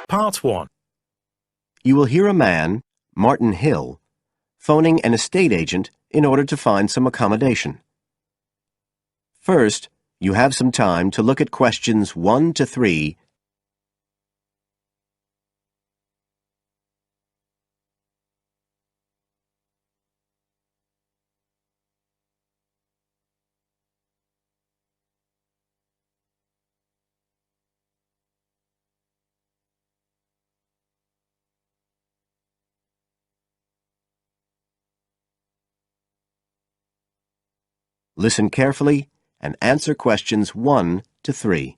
Part 1. You will hear a man, Martin Hill, phoning an estate agent in order to find some accommodation. First, you have some time to look at questions 1 to 3. Listen carefully and answer questions 1 to 3.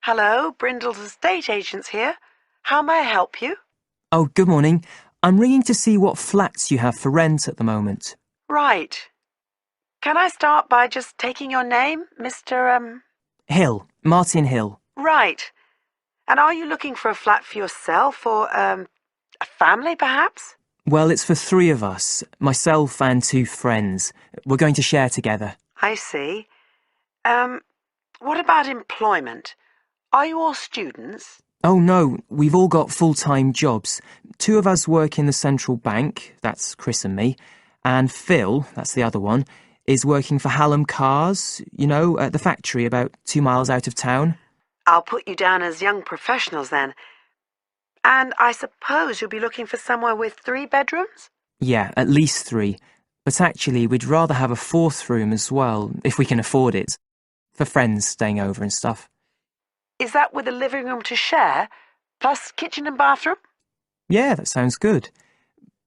Hello, Brindle's estate agents here. How may I help you? Oh, good morning. I'm ringing to see what flats you have for rent at the moment. Right. Can I start by just taking your name, Mr. Hill, Martin Hill. Right. And are you looking for a flat for yourself or, a family, perhaps? Well, it's for 3 of us, myself and 2 friends. We're going to share together. I see. What about employment? Are you all students? Oh no, we've all got full-time jobs. 2 of us work in the central bank, that's Chris and me, and Phil, that's the other one, is working for Hallam Cars, at the factory about 2 miles out of town. I'll put you down as young professionals then. And I suppose you'll be looking for somewhere with 3 bedrooms? Yeah, at least 3. But actually, we'd rather have a 4th room as well, if we can afford it. For friends staying over and stuff. Is that with a living room to share, plus kitchen and bathroom? Yeah, that sounds good.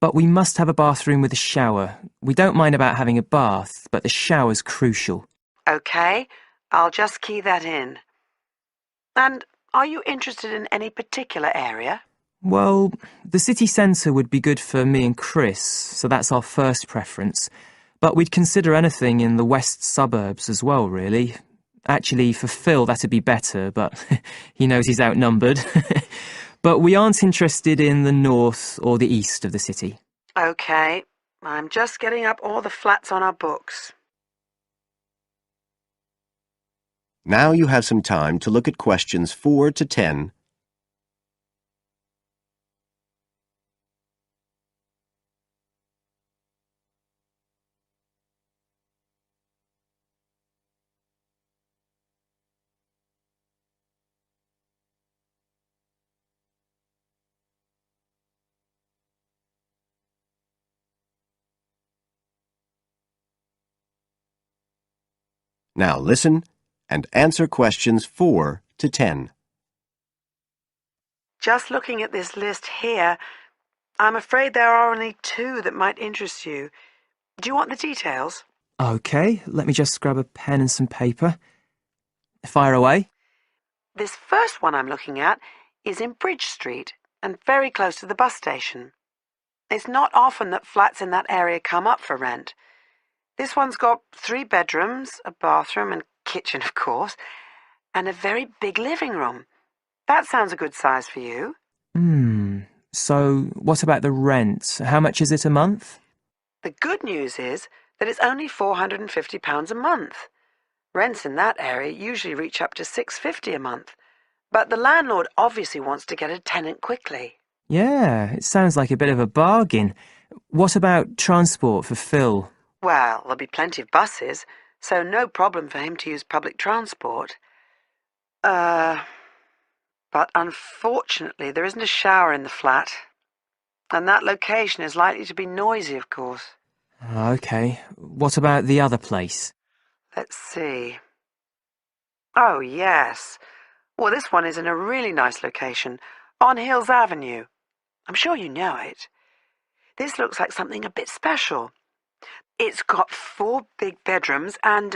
But we must have a bathroom with a shower. We don't mind about having a bath, but the shower's crucial. OK, I'll just key that in. And are you interested in any particular area? Well, the city centre would be good for me and Chris, so that's our first preference. But we'd consider anything in the west suburbs as well, really. Actually, for Phil, that'd be better, but he knows he's outnumbered. But we aren't interested in the north or the east of the city. OK, I'm just getting up all the flats on our books. Now you have some time to look at questions 4 to 10. Now listen and answer questions 4 to 10. Just looking at this list here, I'm afraid there are only 2 that might interest you. Do you want the details? OK, let me just grab a pen and some paper. Fire away. This first one I'm looking at is in Bridge Street and very close to the bus station. It's not often that flats in that area come up for rent. This one's got 3 bedrooms, a bathroom and kitchen, of course, and a very big living room. That sounds a good size for you. So what about the rent? How much is it a month? The good news is that it's only £450 a month. Rents in that area usually reach up to £650 a month. But the landlord obviously wants to get a tenant quickly. Yeah, it sounds like a bit of a bargain. What about transport for Phil? Well, there'll be plenty of buses, so no problem for him to use public transport. But unfortunately there isn't a shower in the flat. And that location is likely to be noisy, of course. OK, what about the other place? Let's see. Oh, yes. Well, this one is in a really nice location, on Hills Avenue. I'm sure you know it. This looks like something a bit special. It's got 4 big bedrooms and,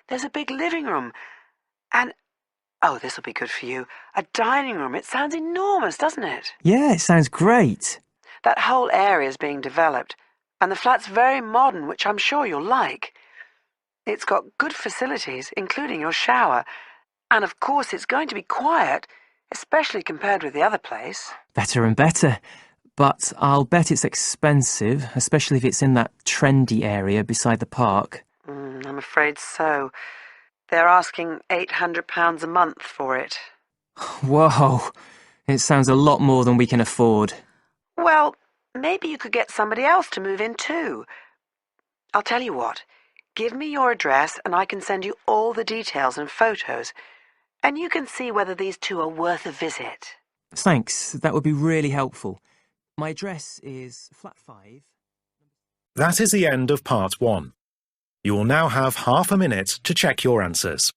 there's a big living room. And, oh, this'll be good for you, a dining room. It sounds enormous, doesn't it? Yeah, it sounds great. That whole area is being developed, and the flat's very modern, which I'm sure you'll like. It's got good facilities, including your shower, and of course it's going to be quiet, especially compared with the other place. Better and better. but I'll bet it's expensive, especially if it's in that trendy area beside the park. I'm afraid so. They're asking £800 a month for it. Whoa, it sounds a lot more than we can afford. Well, maybe you could get somebody else to move in too. I'll tell you what. Give me your address and I can send you all the details and photos, and you can see whether these two are worth a visit. Thanks, that would be really helpful. My address is flat 5. That is the end of part 1. You will now have half a minute to check your answers.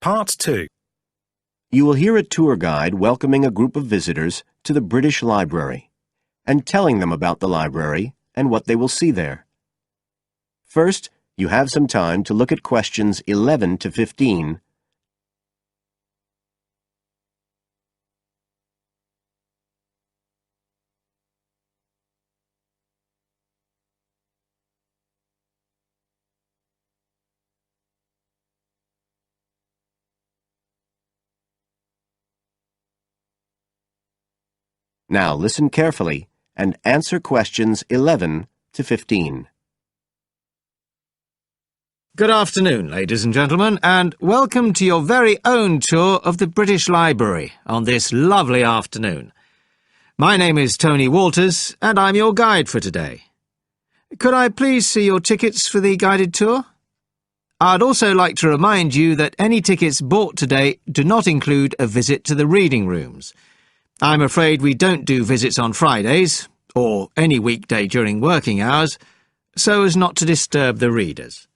Part 2. You will hear a tour guide welcoming a group of visitors to the British Library and telling them about the library and what they will see there. First, you have some time to look at questions 11 to 15. Now listen carefully and answer questions 11 to 15. Good afternoon, ladies and gentlemen, and welcome to your very own tour of the British Library on this lovely afternoon. My name is Tony Walters, and I'm your guide for today. Could I please see your tickets for the guided tour? I'd also like to remind you that any tickets bought today do not include a visit to the reading rooms. I'm afraid we don't do visits on Fridays, or any weekday during working hours, so as not to disturb the readers.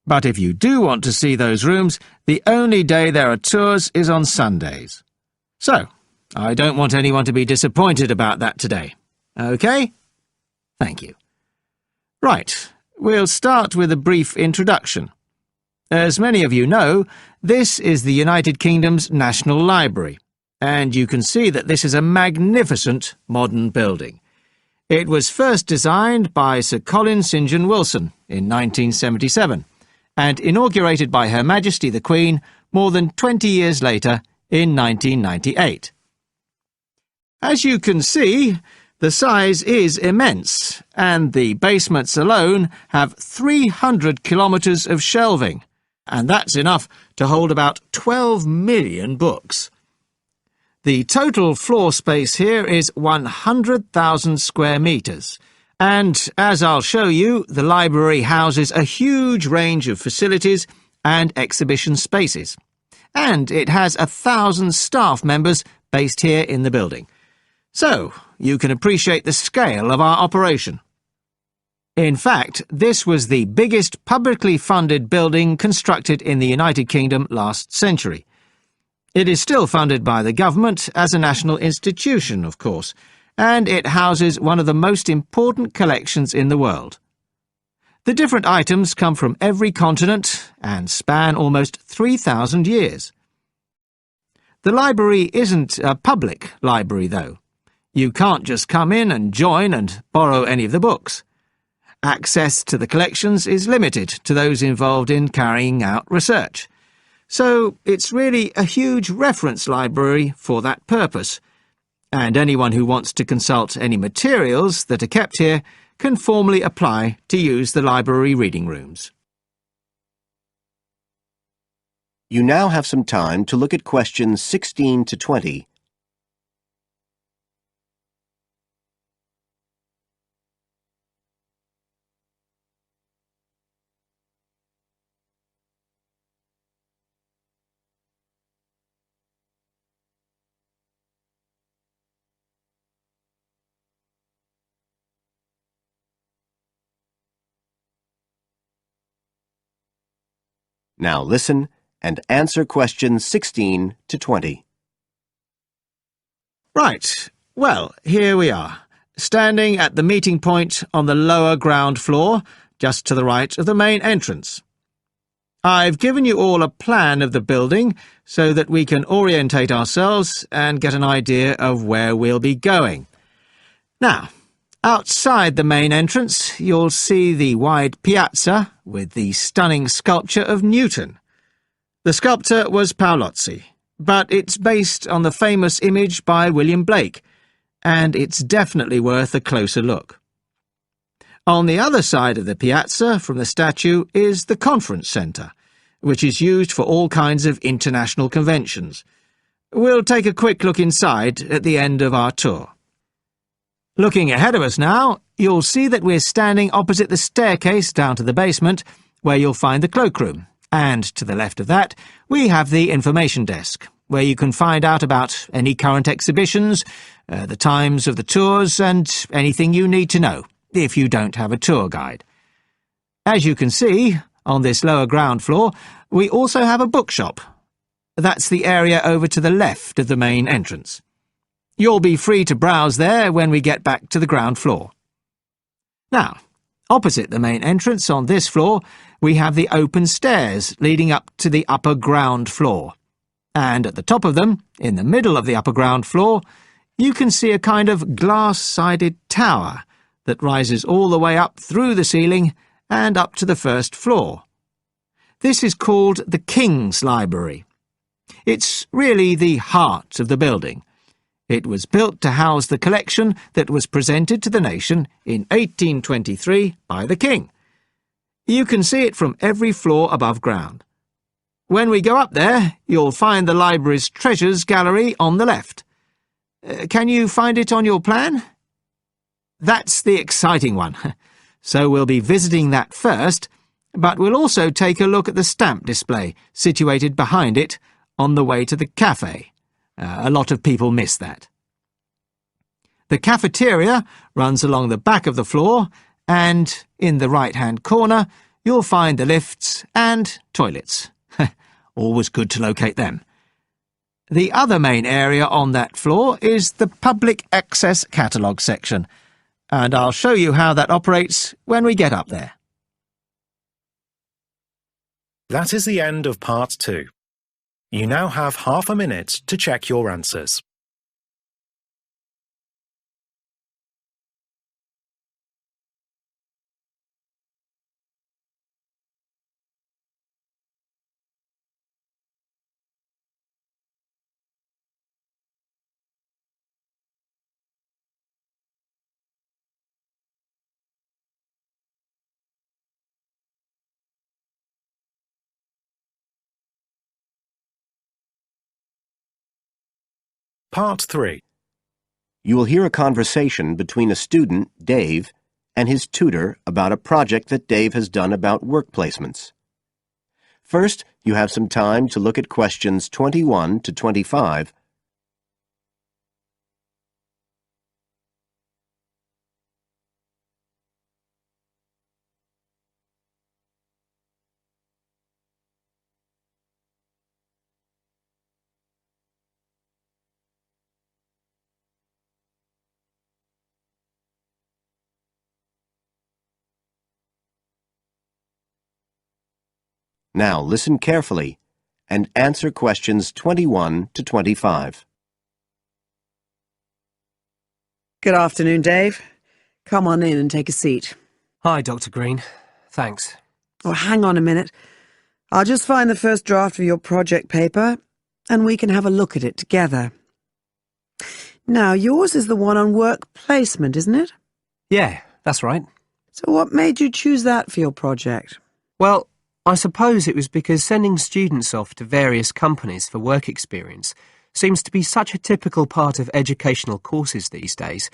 But if you do want to see those rooms, the only day there are tours is on Sundays. So, I don't want anyone to be disappointed about that today. OK? Thank you. Right, we'll start with a brief introduction. As many of you know, this is the United Kingdom's National Library, and you can see that this is a magnificent modern building. It was first designed by Sir Colin St. John Wilson in 1977, and inaugurated by Her Majesty the Queen more than 20 years later in 1998. As you can see, the size is immense, and the basements alone have 300 kilometres of shelving, and that's enough to hold about 12 million books. The total floor space here is 100,000 square metres, and, as I'll show you, the library houses a huge range of facilities and exhibition spaces. And it has 1,000 staff members based here in the building. So, you can appreciate the scale of our operation. In fact, this was the biggest publicly funded building constructed in the United Kingdom last century. It is still funded by the government as a national institution, of course, and it houses one of the most important collections in the world. The different items come from every continent and span almost 3,000 years. The library isn't a public library, though. You can't just come in and join and borrow any of the books. Access to the collections is limited to those involved in carrying out research. So it's really a huge reference library for that purpose, and anyone who wants to consult any materials that are kept here can formally apply to use the library reading rooms. You now have some time to look at questions 16 to 20. Now listen and answer questions 16 to 20. Right, well, here we are. standing at the meeting point on the lower ground floor, just to the right of the main entrance. I've given you all a plan of the building so that we can orientate ourselves and get an idea of where we'll be going. Now, outside the main entrance, you'll see the wide piazza with the stunning sculpture of Newton. The sculptor was Paolozzi, but it's based on the famous image by William Blake, and it's definitely worth a closer look. On the other side of the piazza from the statue is the conference centre, which is used for all kinds of international conventions. We'll take a quick look inside at the end of our tour. Looking ahead of us now, you'll see that we're standing opposite the staircase down to the basement, where you'll find the cloakroom, and to the left of that, we have the information desk, where you can find out about any current exhibitions, the times of the tours, and anything you need to know, if you don't have a tour guide. As you can see, on this lower ground floor, we also have a bookshop. That's the area over to the left of the main entrance. You'll be free to browse there when we get back to the ground floor. Now, opposite the main entrance on this floor, we have the open stairs leading up to the upper ground floor. And at the top of them, in the middle of the upper ground floor, you can see a kind of glass-sided tower that rises all the way up through the ceiling and up to the first floor. This is called the King's Library. It's really the heart of the building. It was built to house the collection that was presented to the nation in 1823 by the King. You can see it from every floor above ground. When we go up there, you'll find the library's treasures gallery on the left. Can you find it on your plan? That's the exciting one. So we'll be visiting that first, but we'll also take a look at the stamp display situated behind it on the way to the cafe. A lot of people miss that. The cafeteria runs along the back of the floor, and in the right-hand corner you'll find the lifts and toilets. Always good to locate them. The other main area on that floor is the public access catalogue section, and I'll show you how that operates when we get up there. That is the end of part 2. You now have half a minute to check your answers. Part 3. You will hear a conversation between a student, Dave, and his tutor about a project that Dave has done about work placements. First, you have some time to look at questions 21 to 25. Now listen carefully and answer questions 21 to 25. Good afternoon, Dave. Come on in and take a seat. Hi, Dr. Green. Thanks. Oh, hang on a minute. I'll just find the first draft of your project paper, and we can have a look at it together. Now, yours is the one on work placement, isn't it? Yeah, that's right. So what made you choose that for your project? Well, I suppose it was because sending students off to various companies for work experience seems to be such a typical part of educational courses these days.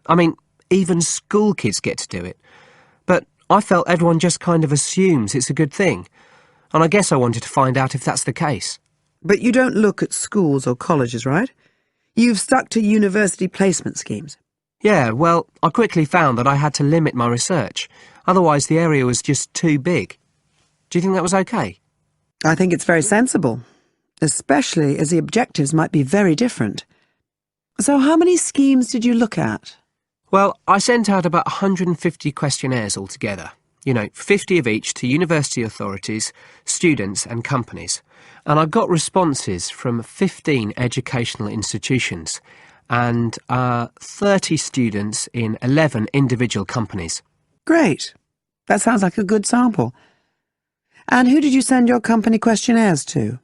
I mean, even school kids get to do it. But I felt everyone just kind of assumes it's a good thing, and I guess I wanted to find out if that's the case. But you don't look at schools or colleges, right? You've stuck to university placement schemes. Yeah, well, I quickly found that I had to limit my research. Otherwise, the area was just too big. Do you think that was okay? I think it's very sensible, especially as the objectives might be very different. So how many schemes did you look at? Well, I sent out about 150 questionnaires altogether. 50 of each to university authorities, students and companies. And I got responses from 15 educational institutions and 30 students in 11 individual companies. Great. That sounds like a good sample. And who did you send your company questionnaires to?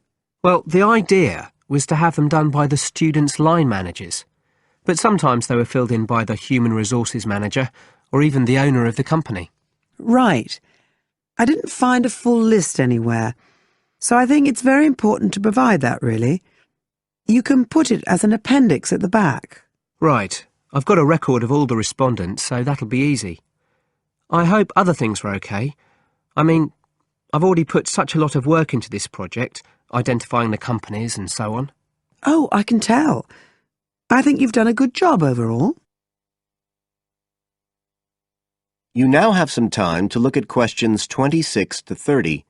Well, the idea was to have them done by the students' line managers. But sometimes they were filled in by the human resources manager or even the owner of the company. Right. I didn't find a full list anywhere, so I think it's very important to provide that, really. You can put it as an appendix at the back. Right. I've got a record of all the respondents, so that'll be easy. I hope other things were okay. I mean, I've already put such a lot of work into this project, identifying the companies and so on. Oh, I can tell. I think you've done a good job overall. You now have some time to look at questions 26 to 30.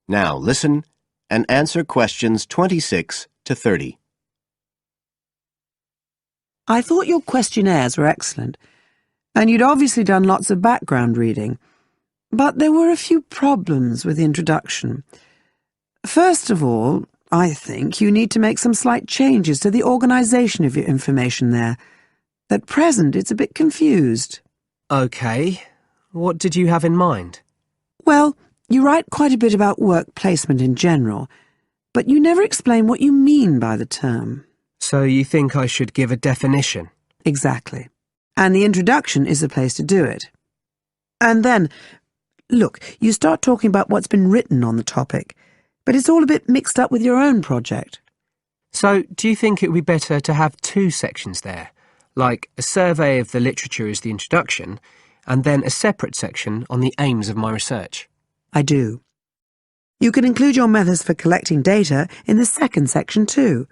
Now listen and answer questions 26 to 30. I thought your questionnaires were excellent, and you'd obviously done lots of background reading. But there were a few problems with the introduction. First of all, I think you need to make some slight changes to the organisation of your information there. At present, it's a bit confused. OK. What did you have in mind? Well, you write quite a bit about work placement in general, but you never explain what you mean by the term. So you think I should give a definition? Exactly. And the introduction is the place to do it. And then, look, you start talking about what's been written on the topic, but it's all a bit mixed up with your own project. So do you think it would be better to have two sections there, like a survey of the literature as the introduction, and then a separate section on the aims of my research? I do. You can include your methods for collecting data in the second section too.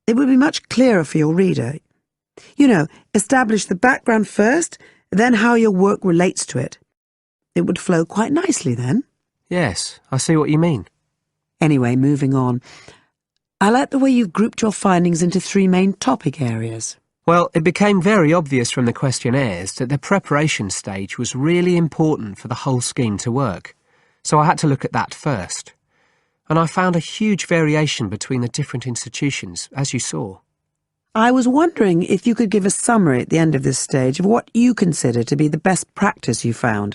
It would be much clearer for your reader. Establish the background first, then how your work relates to it. It would flow quite nicely then. Yes, I see what you mean. Anyway, moving on. I like the way you grouped your findings into 3 main topic areas. Well, it became very obvious from the questionnaires that the preparation stage was really important for the whole scheme to work. So I had to look at that first. And I found a huge variation between the different institutions, as you saw. I was wondering if you could give a summary at the end of this stage of what you consider to be the best practice you found.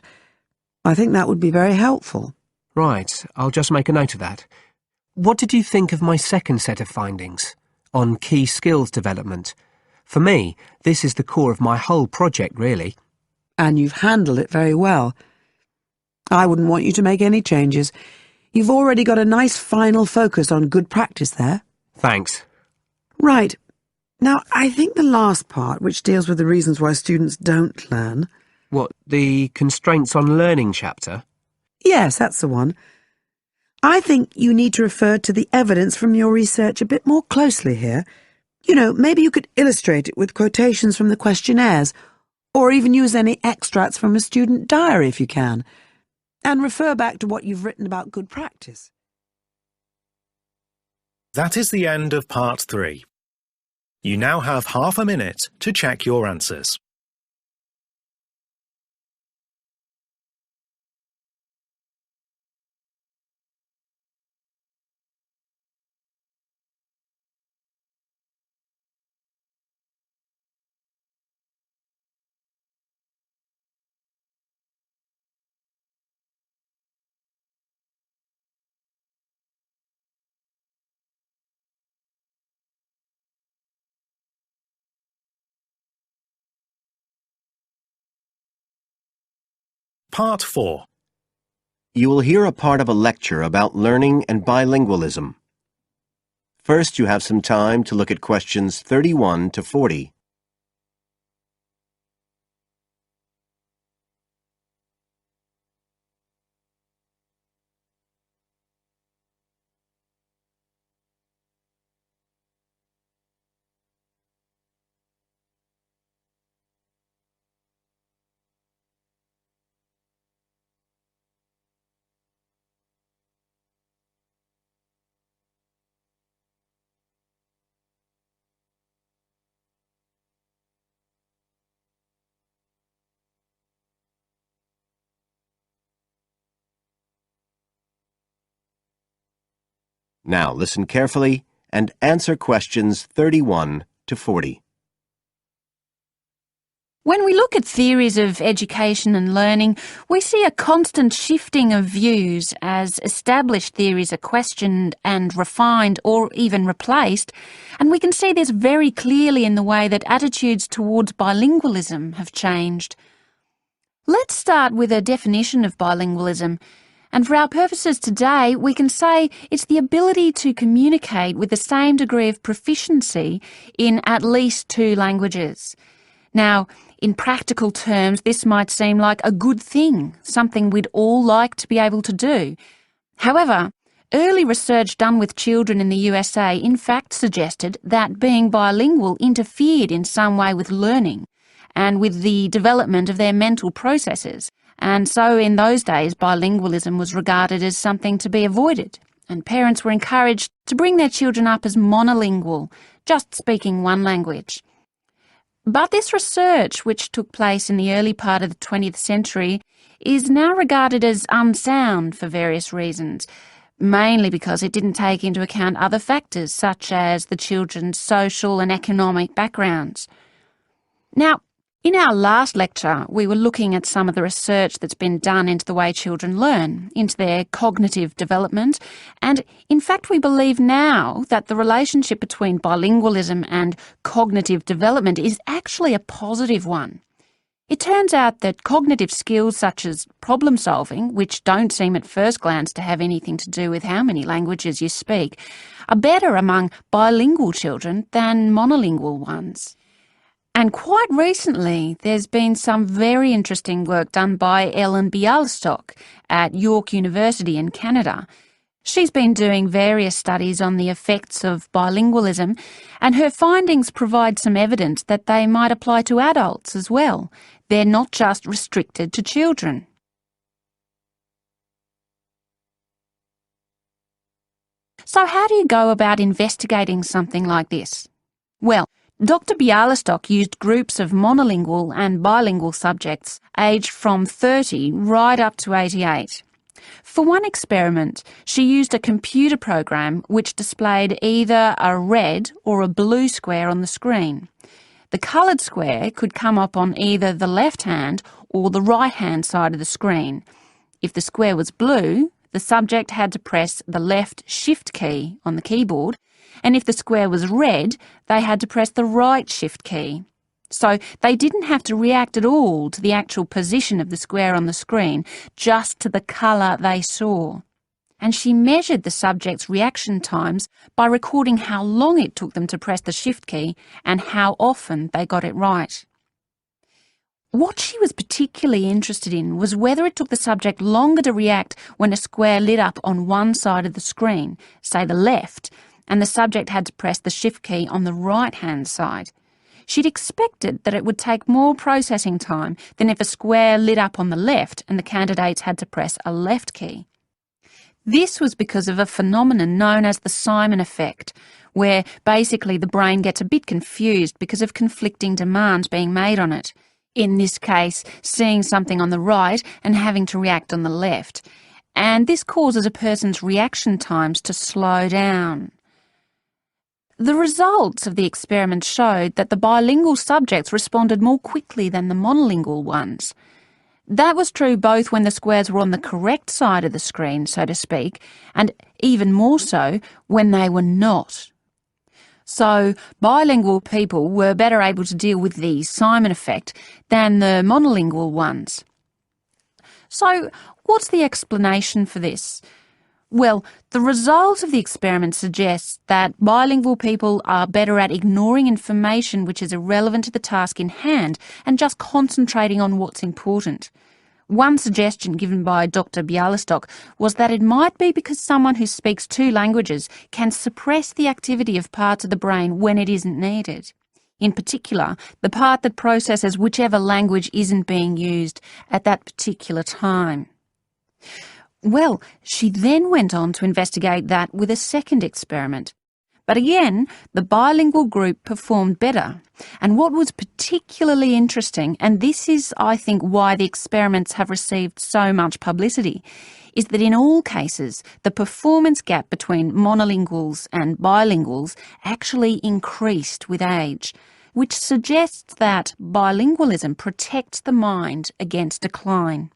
I think that would be very helpful. Right, I'll just make a note of that. What did you think of my second set of findings on key skills development? For me, this is the core of my whole project, really. And you've handled it very well. I wouldn't want you to make any changes. You've already got a nice final focus on good practice there. Thanks. Right. Now, I think the last part, which deals with the reasons why students don't learn... What, the constraints on learning chapter? Yes, that's the one. I think you need to refer to the evidence from your research a bit more closely here. Maybe you could illustrate it with quotations from the questionnaires, or even use any extracts from a student diary if you can, and refer back to what you've written about good practice. That is the end of part 3. You now have half a minute to check your answers. Part 4. You will hear a part of a lecture about learning and bilingualism. First, you have some time to look at questions 31 to 40. Now listen carefully and answer questions 31 to 40. When we look at theories of education and learning, we see a constant shifting of views as established theories are questioned and refined or even replaced, and we can see this very clearly in the way that attitudes towards bilingualism have changed. Let's start with a definition of bilingualism, and for our purposes today, we can say it's the ability to communicate with the same degree of proficiency in at least two languages. Now, in practical terms, this might seem like a good thing, something we'd all like to be able to do. However, early research done with children in the USA in fact suggested that being bilingual interfered in some way with learning and with the development of their mental processes. And so in those days, bilingualism was regarded as something to be avoided, and parents were encouraged to bring their children up as monolingual, just speaking one language. But this research, which took place in the early part of the 20th century, is now regarded as unsound for various reasons, mainly because it didn't take into account other factors such as the children's social and economic backgrounds. Now, in our last lecture, we were looking at some of the research that's been done into the way children learn, into their cognitive development, and in fact we believe now that the relationship between bilingualism and cognitive development is actually a positive one. It turns out that cognitive skills such as problem solving, which don't seem at first glance to have anything to do with how many languages you speak, are better among bilingual children than monolingual ones. And quite recently, there's been some very interesting work done by Ellen Bialystok at York University in Canada. She's been doing various studies on the effects of bilingualism, and her findings provide some evidence that they might apply to adults as well. They're not just restricted to children. So how do you go about investigating something like this? Well, Dr. Bialystok used groups of monolingual and bilingual subjects aged from 30 right up to 88. For one experiment, she used a computer program which displayed either a red or a blue square on the screen. The coloured square could come up on either the left-hand or the right-hand side of the screen. If the square was blue, the subject had to press the left Shift key on the keyboard, and if the square was red, they had to press the right Shift key. So they didn't have to react at all to the actual position of the square on the screen, just to the colour they saw. And she measured the subject's reaction times by recording how long it took them to press the Shift key and how often they got it right. What she was particularly interested in was whether it took the subject longer to react when a square lit up on one side of the screen, say the left, and the subject had to press the Shift key on the right-hand side. She'd expected that it would take more processing time than if a square lit up on the left and the candidates had to press a left key. This was because of a phenomenon known as the Simon effect, where basically the brain gets a bit confused because of conflicting demands being made on it. In this case, seeing something on the right and having to react on the left. And this causes a person's reaction times to slow down. The results of the experiment showed that the bilingual subjects responded more quickly than the monolingual ones. That was true both when the squares were on the correct side of the screen, so to speak, and even more so when they were not. So bilingual people were better able to deal with the Simon effect than the monolingual ones. So what's the explanation for this? Well, the result of the experiment suggests that bilingual people are better at ignoring information which is irrelevant to the task in hand and just concentrating on what's important. One suggestion given by Dr. Bialystok was that it might be because someone who speaks two languages can suppress the activity of parts of the brain when it isn't needed. In particular, the part that processes whichever language isn't being used at that particular time. Well, she then went on to investigate that with a second experiment. But again, the bilingual group performed better. And what was particularly interesting, and this is, I think, why the experiments have received so much publicity, is that in all cases, the performance gap between monolinguals and bilinguals actually increased with age, which suggests that bilingualism protects the mind against decline.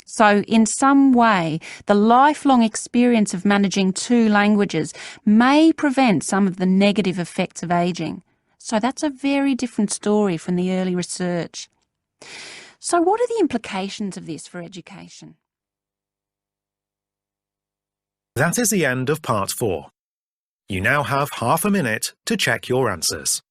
So in some way, the lifelong experience of managing two languages may prevent some of the negative effects of ageing. So that's a very different story from the early research. So what are the implications of this for education? That is the end of part 4. You now have half a minute to check your answers.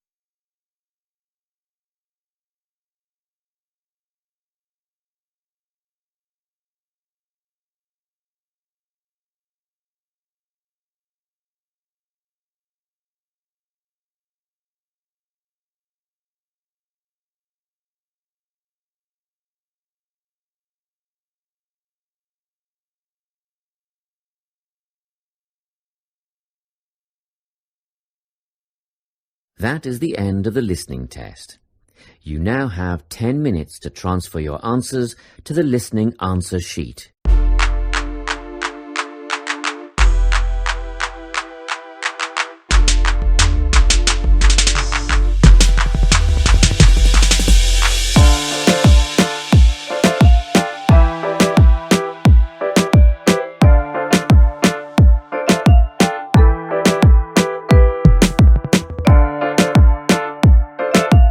That is the end of the listening test. You now have 10 minutes to transfer your answers to the listening answer sheet.